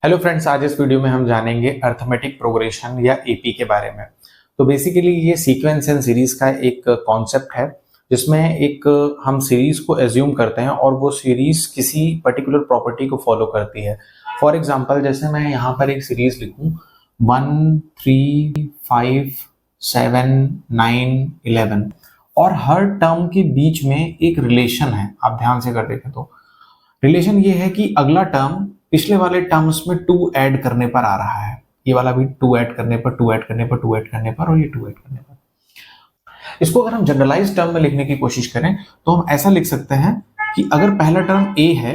Hello friends, आज इस video में हम जानेंगे अर्थमेटिक प्रोग्रेशन या एपी के बारे में। तो बेसिकली ये सीक्वेंस एंड सीरीज का एक कॉन्सेप्ट है जिसमें एक हम सीरीज को एज्यूम करते हैं और वो सीरीज किसी पर्टिकुलर प्रॉपर्टी को फॉलो करती है। फॉर एग्जांपल, जैसे मैं यहाँ पर एक सीरीज लिखूं 1 3 5 7 9 11 और हर टर्म के बीच में एक रिलेशन है। आप ध्यान से कर देखें तो रिलेशन ये है कि अगला टर्म पिछले वाले टर्म्स में 2 ऐड करने पर आ रहा है, ये वाला भी 2 ऐड करने पर, 2 ऐड करने पर, 2 ऐड करने पर और ये 2 ऐड करने पर। इसको अगर हम जनरलाइज टर्म में लिखने की कोशिश करें तो हम ऐसा लिख सकते हैं कि अगर पहला टर्म a है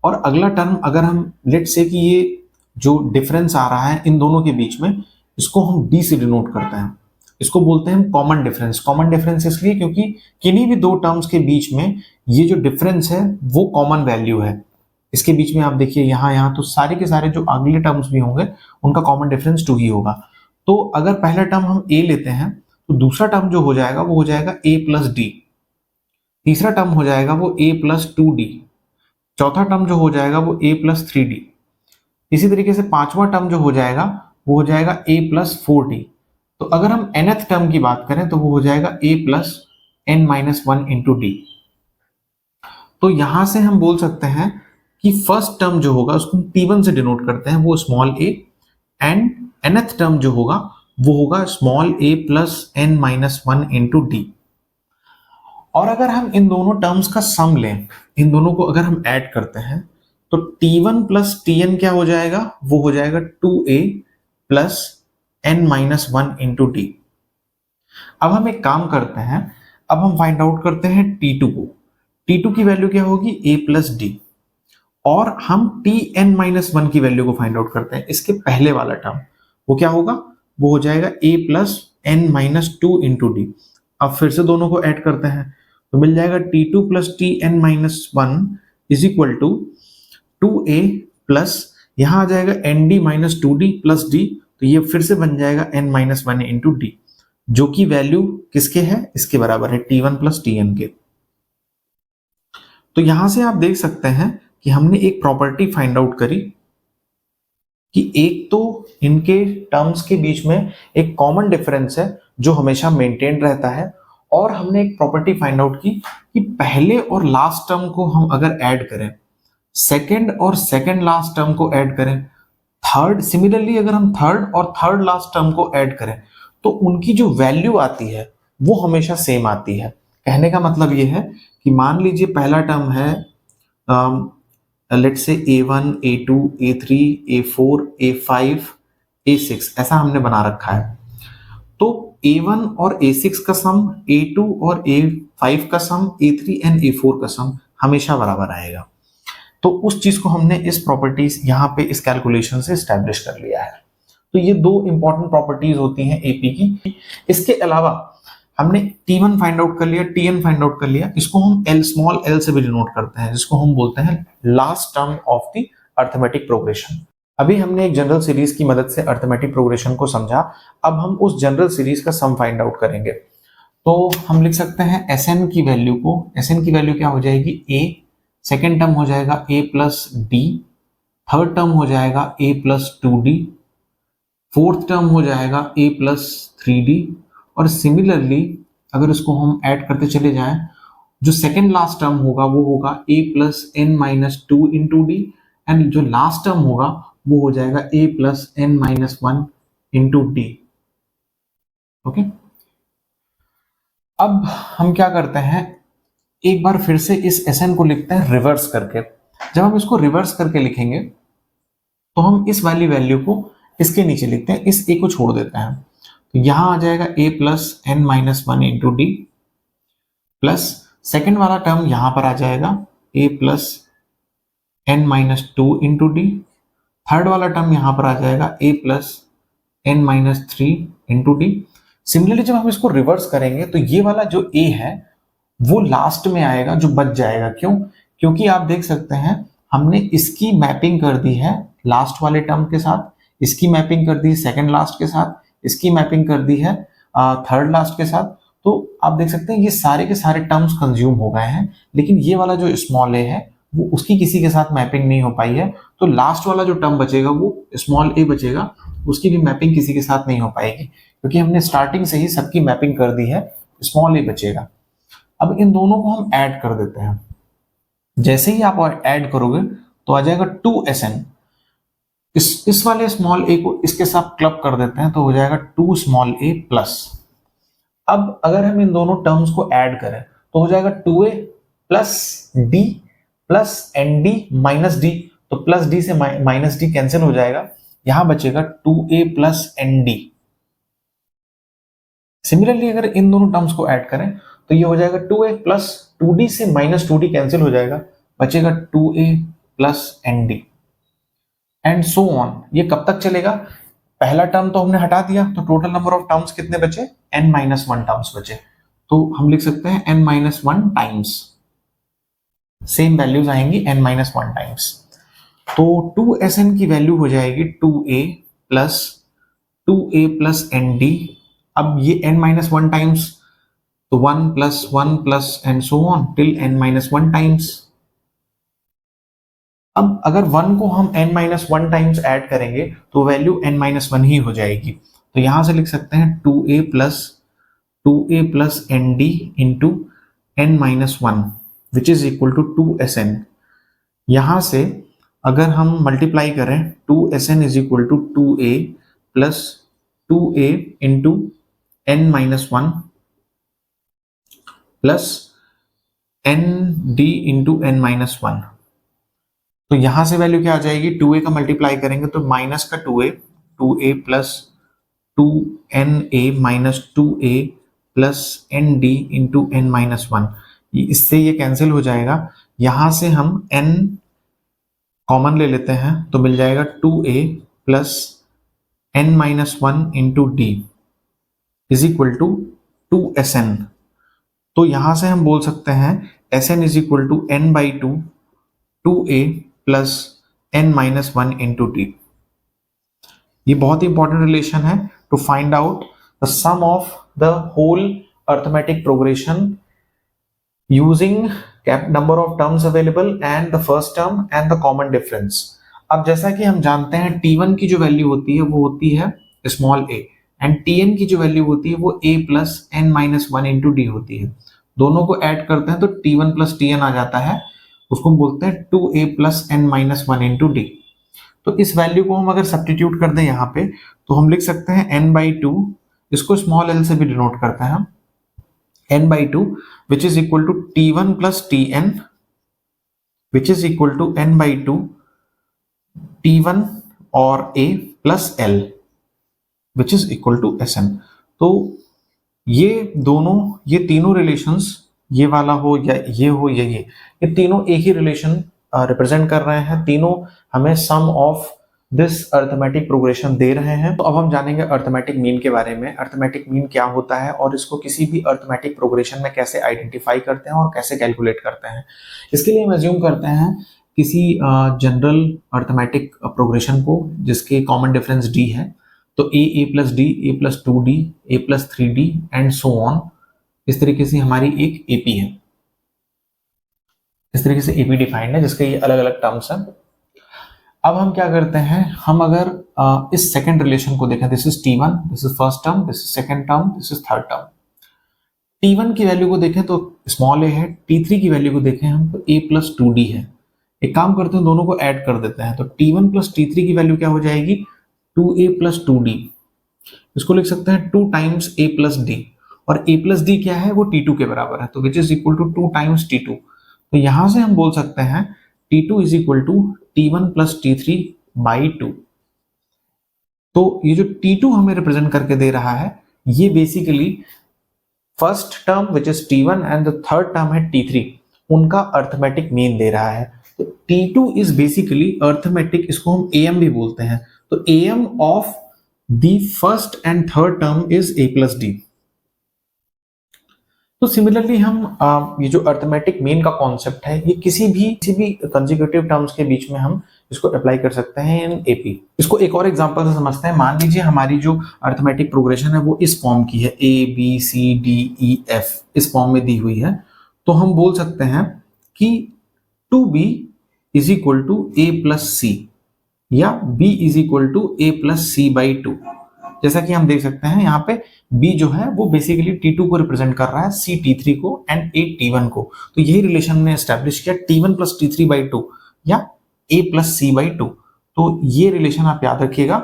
और अगला टर्म अगर हम लेट से कि ये जो डिफरेंस आ रहा है इन दोनों के बीच में, इसको हम d से डिनोट करते हैं। इसको बोलते हैं कॉमन डिफरेंस। कॉमन डिफरेंस इसलिए क्योंकि किन्हीं भी दो टर्म्स के बीच में ये जो डिफरेंस है वो कॉमन वैल्यू है। इसके बीच में आप देखिए यहाँ तो सारे के सारे जो अगले टर्म्स भी होंगे उनका कॉमन डिफरेंस 2 ही होगा। तो अगर पहला टर्म हम a लेते हैं तो दूसरा टर्म जो हो जाएगा वो हो जाएगा a प्लस डी, तीसरा टर्म हो जाएगा वो a प्लस 2d, चौथा टर्म जो हो जाएगा वो a प्लस 3d, इसी तरीके से पांचवा टर्म जो हो जाएगा वो हो जाएगा a प्लस 4d। तो अगर हम nth टर्म की बात करें तो वो हो जाएगा a plus n minus 1 into D. तो यहां से हम बोल सकते हैं कि फर्स्ट टर्म जो होगा उसको हम T1 से डिनोट करते हैं, वो small a, and nth term जो होगा वो होगा small a plus n minus 1 into D. और अगर हम इन दोनों टर्म्स का सम लें, इन दोनों को अगर हम ऐड करते हैं तो T1 प्लस Tn क्या हो जाएगा, वो हो जाएगा 2a plus n minus 1 into D. अब हम एक काम करते हैं, अब हम फाइंड आउट करते हैं T2 को। T2 की वैल्यू क्या होगी, a प्लस डी, और हम Tn माइनस 1 की वैल्यू को फाइंड आउट करते हैं। इसके पहले वाला टर्म वो क्या होगा, वो हो जाएगा a plus n minus 2 into D. अब फिर से दोनों को ऐड करते हैं तो मिल जाएगा T2 plus Tn minus 1 is equal to 2a plus यहां आ जाएगा nd minus 2d plus d, तो ये फिर से बन जाएगा n माइनस 1 इंटू डी, जो कि वैल्यू किसके है, इसके बराबर है T1 प्लस Tn के। तो यहां से आप देख सकते हैं कि हमने एक प्रॉपर्टी फाइंड आउट करी कि एक तो इनके टर्म्स के बीच में एक कॉमन डिफरेंस है जो हमेशा मेंटेन रहता है, और हमने एक प्रॉपर्टी फाइंड आउट की कि पहले और लास्ट टर्म को हम अगर ऐड करें, सेकंड और सेकंड लास्ट टर्म को ऐड करें, थर्ड सिमिलरली अगर हम थर्ड और थर्ड लास्ट टर्म को ऐड करें तो उनकी जो वैल्यू आती है वो हमेशा सेम आती है। कहने का मतलब ये है कि मान लीजिए पहला टर्म है let's say a1 a2 a3 a4 a5 a6, ऐसा हमने बना रखा है। तो a1 और a6 का सम, a2 और a5 का सम, a3 एंड a4 का सम हमेशा बराबर आएगा। तो उस चीज को हमने इस प्रॉपर्टीज यहाँ पे इस कैलकुलेशन से स्टैब्लिश कर लिया है। तो ये दो इंपॉर्टेंट प्रॉपर्टीज होती हैं एपी की। इसके अलावा हमने T1 फाइंड आउट कर लिया, Tn फाइंड आउट कर लिया, इसको हम L स्मॉल l से भी डिनोट करते हैं, जिसको हम बोलते हैं last term of the arithmetic progression. अभी हमने एक जनरल सीरीज की मदद से अर्थमेटिक प्रोग्रेशन को समझा, अब हम उस जनरल सीरीज का सम फाइंड आउट करेंगे। तो हम लिख सकते हैं Sn की वैल्यू को, Sn की वैल्यू क्या हो जाएगी, a, सेकेंड टर्म हो जाएगा a plus D, third term हो जाएगा a plus 2d, fourth term हो जाएगा a प्लस 3d, और सिमिलरली अगर इसको हम ऐड करते चले जाएं, जो सेकेंड लास्ट टर्म होगा वो होगा a plus n minus 2 into D, and जो लास्ट टर्म होगा वो हो जाएगा a plus n minus 1 into D. Okay, अब हम क्या करते हैं, एक बार फिर से इस Sn को लिखते हैं रिवर्स करके। जब हम इसको रिवर्स करके लिखेंगे तो हम इस वाली वैल्यू को इसके नीचे लिखते हैं, इस a को छोड़ देते हैं, तो यहां आ जाएगा a plus n minus 1 into D, plus second वाला टर्म यहां पर आ जाएगा a plus n minus 2 into D, third वाला टर्म यहां पर आ जाएगा a plus n minus 3 into D. Similarly जब हम इसको रिवर्स करेंगे तो ये वाला जो a है वो लास्ट में आएगा, जो बच जाएगा। क्यों, क्योंकि आप देख सकते हैं हमने इसकी मैपिंग कर दी है लास्ट वाले टर्म के साथ, इसकी मैपिंग कर दी है सेकेंड लास्ट के साथ, इसकी मैपिंग कर दी है थर्ड लास्ट के साथ। तो आप देख सकते हैं ये सारे के सारे टर्म्स कंज्यूम हो गए हैं, लेकिन ये वाला जो स्मॉल ए है वो उसकी किसी के साथ मैपिंग नहीं हो पाई है, तो लास्ट वाला जो टर्म बचेगा वो स्मॉल a बचेगा, उसकी भी मैपिंग किसी के साथ नहीं हो पाएगी, क्योंकि हमने स्टार्टिंग से ही सबकी मैपिंग कर दी है, स्मॉल a बचेगा। अब इन दोनों को हम ऐड कर देते हैं। जैसे ही आप ऐड करोगे तो आ जाएगा 2SN। इस वाले स्मॉल a को इसके साथ क्लब कर देते हैं तो हो जाएगा 2 स्मॉल a प्लस। अब अगर हम इन दोनों टर्म्स को ऐड करें तो हो जाएगा 2a plus d plus nd minus d, तो प्लस d से माइनस d कैंसिल हो जाएगा, यहां बचेगा 2a प्लस nd। सिमिलरली अगर इन दोनों टर्म्स को ऐड करें तो ये हो जाएगा 2a प्लस 2d से माइनस 2d कैंसिल हो जाएगा, बचेगा 2a plus nd and so on. ये कब तक चलेगा? पहला टर्म तो हमने हटा दिया, तो टोटल नंबर ऑफ टर्म्स कितने बचे? n-1 टर्म्स बचे, तो हम लिख सकते हैं n-1 टाइम्स, सेम वैल्यूज आएंगी n-1 टाइम्स। तो 2SN की वैल्यू हो जाएगी 2a प्लस nd। अब ये n-1 टाइम्स, तो 1 plus and so on till n-1 times. अब अगर 1 को हम n-1 टाइम्स ऐड करेंगे तो वैल्यू n-1 ही हो जाएगी, तो यहां से लिख सकते हैं 2a plus nd into n-1 which is equal to 2SN। यहां से अगर हम मल्टीप्लाई करें 2SN is equal to 2a plus 2a into n-1 plus nd into n-1, तो यहां से वैल्यू क्या आ जाएगी? 2a का मल्टीप्लाई करेंगे तो माइनस का 2a plus 2na minus 2a plus nd into n-1, इससे ये कैंसिल हो जाएगा। यहां से हम n कॉमन ले लेते हैं तो मिल जाएगा 2a plus n-1 into d is equal to 2SN। तो यहां से हम बोल सकते हैं SN is equal to n/2 2a plus n-1 into d। ये बहुत ही इंपॉर्टेंट रिलेशन है to find out the sum of the whole arithmetic progression using number of terms available and the first term and the common difference. अब जैसा कि हम जानते हैं T1 की जो वैल्यू होती है वो होती है स्मॉल a, एंड Tn की जो वैल्यू होती है वो a plus n-1 into D होती है। दोनों को ऐड करते हैं तो T1 प्लस Tn आ जाता है, उसको हम बोलते हैं 2a plus n-1 into D. तो इस वैल्यू को हम अगर सब्स्टिट्यूट कर दें यहाँ पे तो हम लिख सकते हैं n/2, इसको स्मॉल l से भी डिनोट करते हैं, n/2 which is equal to T1 plus Tn which is equal to n/2 T1 और a plus l which is equal to SN। तो ये तीनों रिलेशंस, ये वाला हो या ये हो या ये तीनों एक ही रिलेशन रिप्रेजेंट कर रहे हैं, तीनों हमें सम ऑफ दिस अर्थमेटिक प्रोग्रेशन दे रहे हैं। तो अब हम जानेंगे अर्थमेटिक मीन के बारे में। अर्थमेटिक मीन क्या होता है और इसको किसी भी अर्थमेटिक प्रोग्रेशन में कैसे आइडेंटिफाई करते हैं और कैसे कैलकुलेट करते हैं। इसके लिए हम एज्यूम करते हैं किसी जनरल अर्थमेटिक प्रोग्रेशन को जिसके कॉमन डिफरेंस d है, तो a plus d, a plus 2d, a plus 3d and so on. इस तरीके से हमारी एक AP है, इस तरीके से AP डिफाइंड है जिसके ये अलग अलग टर्म्स हैं। अब हम क्या करते हैं, हम अगर इस सेकंड रिलेशन को देखें, this is T1, this is first term, this is second term, this is third term. T1 की वैल्यू को देखें तो स्मॉल a है, T3 की वैल्यू को देखें हम तो a प्लस 2d है। एक काम करते हैं, दोनों को ऐड कर देते हैं, तो T1 प्लस T3 की वैल्यू क्या हो जाएगी? 2a plus 2d। इसको लिख सकते हैं 2 टाइम्स a प्लस d, और a प्लस d क्या है? वो T2 के बराबर है, तो which is equal to 2 times T2। तो यहां से हम बोल सकते हैं T2 is equal to T1 plus T3 by 2। तो ये जो T2 हमें रिप्रेजेंट करके दे रहा है, ये basically first term which is T1 and the third term है T3, उनका अर्थमेटिक मीन दे रहा है। तो T2 इज बेसिकली अर्थमेटिक, इसको हम AM भी बोलते हैं। तो AM of the first and third term is a plus d। तो सिमिलरली हम ये जो अर्थमेटिक मीन का कॉन्सेप्ट है, ये किसी भी कंसेक्यूटिव टर्म्स के बीच में हम इसको अप्लाई कर सकते हैं इन AP। इसको एक और एग्जांपल से समझते हैं। मान लीजिए हमारी जो अर्थमेटिक प्रोग्रेशन है वो इस फॉर्म की है, A B C D E F इस फॉर्म में दी हुई है। तो हम बोल सकते हैं कि 2b is equal to a plus C या b is equal to a plus C by 2। जैसा कि हम देख सकते हैं यहाँ पे b जो है वो बेसिकली t2 को रिप्रेजेंट कर रहा है, c t3 को एंड a t1 को। तो यही रिलेशन ने एस्टेब्लिश किया t1 प्लस t3 बाई 2 या a प्लस c बाई 2। तो ये रिलेशन आप याद रखिएगा।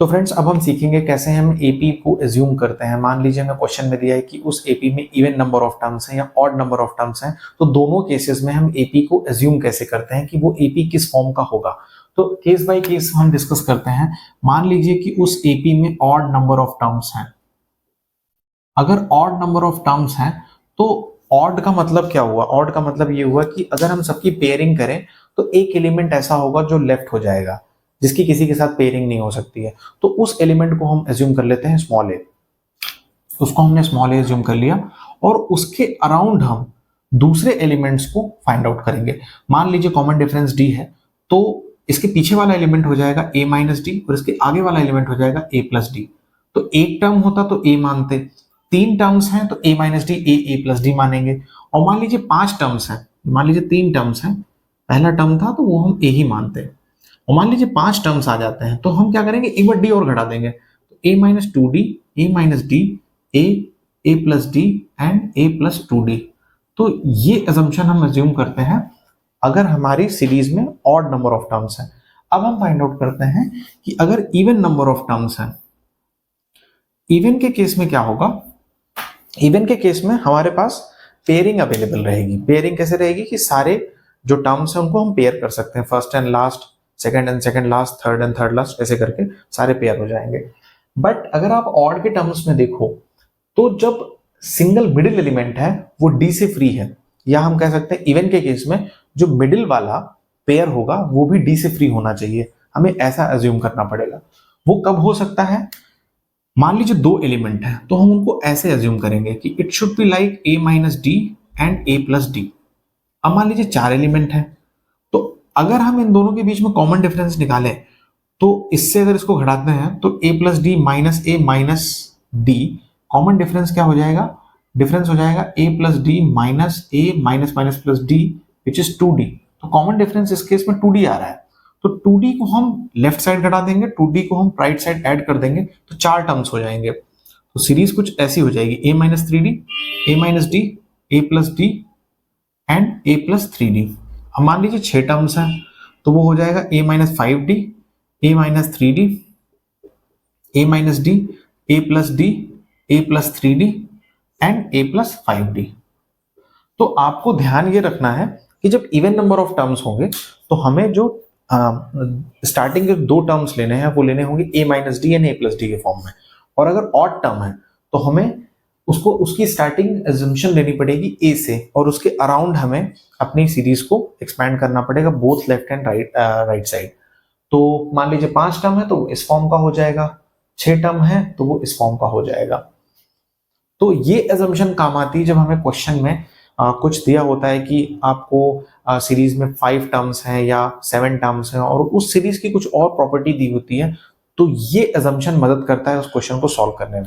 तो फ्रेंड्स अब हम सीखेंगे कैसे हम एपी को एज्यूम करते हैं। मान लीजिए हमें क्वेश्चन में दिया है कि उस एपी में इवन नंबर ऑफ टर्म्स हैं या ऑड नंबर ऑफ टर्म्स हैं, तो दोनों केसेस में हम एपी को एज्यूम कैसे करते हैं कि वो एपी किस फॉर्म का होगा। तो केस बाय केस हम डिस्कस करते हैं। मान लीजिए कि उस एपी में ऑड नंबर ऑफ टर्म्स हैं। अगर ऑड नंबर ऑफ टर्म्स हैं तो ऑड का मतलब क्या हुआ? ऑड का मतलब ये हुआ कि अगर हम सबकी पेयरिंग करें तो एक एलिमेंट ऐसा होगा जो लेफ्ट हो जाएगा, जिसकी किसी के साथ पेयरिंग नहीं हो सकती है। तो उस एलिमेंट को हम एज्यूम कर लेते हैं स्मॉल ए। उसको हमने स्मॉल ए एज्यूम कर लिया और उसके अराउंड हम दूसरे एलिमेंट्स को फाइंड आउट करेंगे। मान लीजिए कॉमन डिफरेंस डी है, तो इसके पीछे वाला एलिमेंट हो जाएगा a माइनस डी और इसके आगे वाला एलिमेंट हो जाएगा a प्लस डी। तो एक टर्म होता तो a मानते, तीन टर्म्स हैं तो a minus D a plus D मानेंगे। और मान लीजिए 5 टर्म्स हैं, मान लीजिए 3 टर्म्स हैं, पहला टर्म था तो वो हम a ही मानते। और मान लीजिए 5 टर्म्स आ जाते हैं तो हम क्या करेंगे, एक बार डी और घटा देंगे। तो a minus two D, A minus D, A plus D and A plus two D. तो ये अजम्पशन हम एज्यूम करते हैं अगर हमारी सीरीज में ऑड नंबर ऑफ टर्म्स हैं। अब हम फाइंड आउट करते हैं कि अगर इवन नंबर ऑफ टर्म्स हैं, इवन के केस में क्या होगा? इवन के केस में हमारे पास पेयरिंग अवेलेबल रहेगी। पेयरिंग कैसे रहेगी कि सारे जो टर्म्स हैं उनको हम पेयर कर सकते हैं, first and last, second and second last, third and third last, ऐसे करके सारे पेयर हो जाएंगे। बट अगर आप ऑड के टर्म्स में देखो तो जब सिंगल मिडिल एलिमेंट है वो डी से फ्री है, या हम कह सकते हैं इवन के केस में जो मिडिल वाला पेयर होगा वो भी डी से फ्री होना चाहिए। हमें ऐसा एज्यूम करना पड़ेगा। वो कब हो सकता है? मान लीजिए 2 एलिमेंट है तो हम उनको ऐसे एज्यूम करेंगे कि it should be like a minus D and a plus D. अब मान लीजिए 4 एलिमेंट है तो अगर हम इन दोनों के बीच में कॉमन डिफरेंस निकालें तो इससे अगर इसको घटाते हैं तो a plus D minus a minus D, common difference क्या हो जाएगा? डिफरेंस हो जाएगा a plus D minus a minus minus plus D which is 2d। तो कॉमन डिफरेंस इस केस में 2d आ रहा है, तो 2d को हम लेफ्ट साइड घटा देंगे, 2d को हम राइट साइड ऐड कर देंगे तो 4 टर्म्स हो जाएंगे। तो सीरीज कुछ ऐसी हो जाएगी, a minus 3d, a minus D, a plus D and a plus 3d। अब मान लीजिए 6 टर्म्स हैं तो वो हो जाएगा a minus 5d, a minus 3d, a minus D, a plus D, a plus 3d and a plus 5d। तो आपको ध्यान ये रखना है कि जब इवन नंबर ऑफ टर्म्स होंगे तो हमें जो स्टार्टिंग के 2 टर्म्स लेने हैं वो लेने होंगे a minus D and a plus D के फॉर्म में। और अगर ऑड टर्म है तो हमें उसको उसकी स्टार्टिंग एजम्पशन लेनी पड़ेगी a से और उसके अराउंड हमें अपनी सीरीज को एक्सपैंड करना पड़ेगा both left and right side. तो मान लीजिए 5 टर्म है तो इस फॉर्म का हो जाएगा, 6 टर्म है तो वो इस फॉर्म का हो जाएगा। तो ये एजम्पशन काम आती है जब हमें क्वेश्चन में कुछ दिया होता है कि आपको सीरीज में 5 टर्म्स हैं या 7 टर्म्स हैं और उस सीरीज की कुछ और प्रॉपर्टी दी होती है, तो ये एजम्पशन मदद करता है उस क्वेश्चन को सॉल्व करने में।